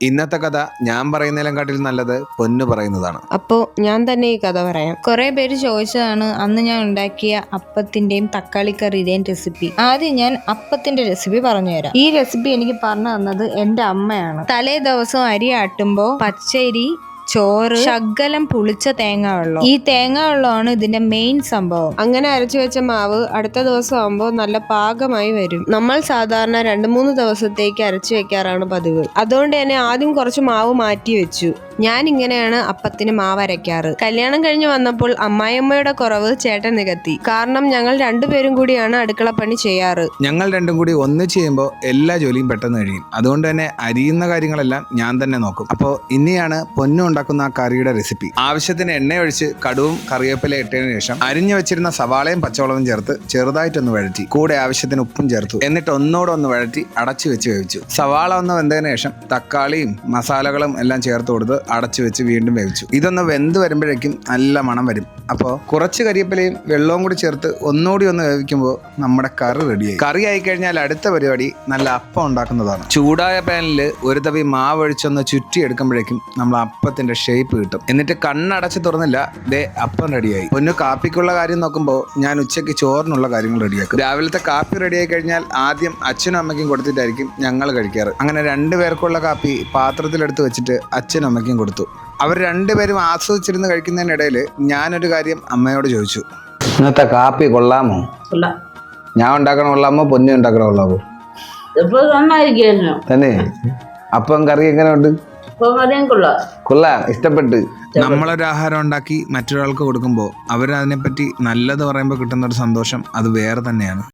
ഇന്നത്തെ കഥ ഞാൻ പറയുന്നതിനെക്കാട്ടിൽ നല്ലത് പൊന്നു പറയുന്നതാണ്. അപ്പോ ഞാൻ തന്നെ ഈ കഥ പറയാം. കുറെ പേര് ചോദിച്ചതാണ് അന്ന് ഞാൻ ഉണ്ടാക്കിയ അപ്പത്തിന്റെയും തക്കാളിക്കറിയുടെയും റെസിപ്പി. ആദ്യം ഞാൻ അപ്പത്തിന്റെ റെസിപ്പി പറഞ്ഞുതരാം. ഈ റെസിപ്പി എനിക്ക് പറഞ്ഞു തന്നത് എന്റെ അമ്മയാണ്. തലേ ദിവസം അരി ആട്ടുമ്പോ പച്ചരി, ചോറ്, ശകലം പുളിച്ച തേങ്ങ വെള്ളം. ഈ തേങ്ങ വെള്ളമാണ് ഇതിന്റെ മെയിൻ സംഭവം. അങ്ങനെ അരച്ചു വെച്ച മാവ് അടുത്ത ദിവസം ആകുമ്പോൾ നല്ല പാകമായി വരും. നമ്മൾ സാധാരണ 2-3 ദിവസത്തേക്ക് അരച്ചു വെക്കാറാണ് പതിവ്. അതുകൊണ്ട് തന്നെ ആദ്യം കുറച്ച് മാവ് മാറ്റി വെച്ചു. ഞാൻ ഇങ്ങനെയാണ് അപ്പത്തിന് മാവ് അരയ്ക്കാറ്. കല്യാണം കഴിഞ്ഞ് വന്നപ്പോൾ അമ്മായിയമ്മയുടെ കുറവ് ചേട്ടൻ നികത്തി. കാരണം ഞങ്ങൾ രണ്ടുപേരും കൂടിയാണ് അടുക്കള പണി ചെയ്യാറ്. ഞങ്ങൾ രണ്ടും കൂടി ഒന്നിച്ച് ചെയ്യുമ്പോൾ എല്ലാ ജോലിയും പെട്ടെന്ന് കഴിയും. അതുകൊണ്ട് തന്നെ അരിയുന്ന കാര്യങ്ങളെല്ലാം ഞാൻ തന്നെ നോക്കും. അപ്പോൾ ഇനിയാണ് പൊന്നു ഉണ്ടാക്കുന്ന ആ കറിയുടെ റെസിപ്പി. ആവശ്യത്തിന് എണ്ണ ഒഴിച്ച് കടുവും കറിവേപ്പില ഇട്ടതിനു ശേഷം അരിഞ്ഞു വെച്ചിരുന്ന സവാളയും പച്ചമുളകും ചേർത്ത് ചെറുതായിട്ടൊന്ന് വഴറ്റി, കൂടെ ആവശ്യത്തിന് ഉപ്പും ചേർത്തു. എന്നിട്ട് ഒന്നുകൂടെ ഒന്ന് വഴറ്റി അടച്ചു വെച്ച് വേവിച്ചു. സവാള ഒന്ന് വെന്തതിനു ശേഷം തക്കാളിയും മസാലകളും എല്ലാം ചേർത്ത് കൊടുത്ത് അടച്ചു വെച്ച് വീണ്ടും വേവിച്ചു. ഇതൊന്ന് വെന്ത് വരുമ്പോഴേക്കും നല്ല മണം വരും. അപ്പോൾ കുറച്ച് കരിവേപ്പിലയും വെള്ളവും കൂടി ചേർത്ത് ഒന്നുകൂടി ഒന്ന് വേവിക്കുമ്പോൾ നമ്മുടെ കറി റെഡിയായി. കറി ആയി കഴിഞ്ഞാൽ അടുത്ത പരിപാടി നല്ല അപ്പം ഉണ്ടാക്കുന്നതാണ്. ചൂടായ പാനിൽ ഒരു തവി മാവ് ഒഴിച്ചൊന്ന് ചുറ്റി എടുക്കുമ്പോഴേക്കും നമ്മൾ അപ്പത്തിന്റെ ഷേപ്പ് കിട്ടും. എന്നിട്ട് കണ്ണടച്ച് തുറന്നില്ല, ദേ അപ്പം റെഡിയായി. പൊന്നു കാപ്പിക്കുള്ള കാര്യം നോക്കുമ്പോൾ ഞാൻ ഉച്ചയ്ക്ക് ചോറിനുള്ള കാര്യങ്ങൾ റെഡിയാക്കും. രാവിലത്തെ കാപ്പി റെഡിയായി കഴിഞ്ഞാൽ ആദ്യം അച്ഛനും അമ്മയ്ക്കും കൊടുത്തിട്ടായിരിക്കും ഞങ്ങൾ കഴിക്കാറ്. അങ്ങനെ 2 പേർക്കുള്ള കാപ്പി പാത്രത്തിലെടുത്ത് വെച്ചിട്ട് അച്ഛനും അമ്മയ്ക്കും കൊടുത്തു. അവർ 2 പേരും ആസ്വദിച്ചിരുന്ന് കഴിക്കുന്നതിനിടയിൽ ഞാനൊരു കാര്യം അമ്മയോട് ചോദിച്ചു. ഇന്നത്തെ കാപ്പി കൊള്ളാമോ? ഞാൻ ഉണ്ടാക്കണ കൊള്ളാമോ, പൊന്നു ഉണ്ടാക്കണ കൊള്ളാമോ? തന്നെ അപ്പം കറി എങ്ങനെയുണ്ട്? കൊള്ളാം, ഇഷ്ടപ്പെട്ട്. നമ്മളൊരു ആഹാരം ഉണ്ടാക്കി മറ്റൊരാൾക്ക് കൊടുക്കുമ്പോൾ അവരതിനെപ്പറ്റി നല്ലത് പറയുമ്പോൾ കിട്ടുന്ന ഒരു സന്തോഷം അത് വേറെ തന്നെയാണ്.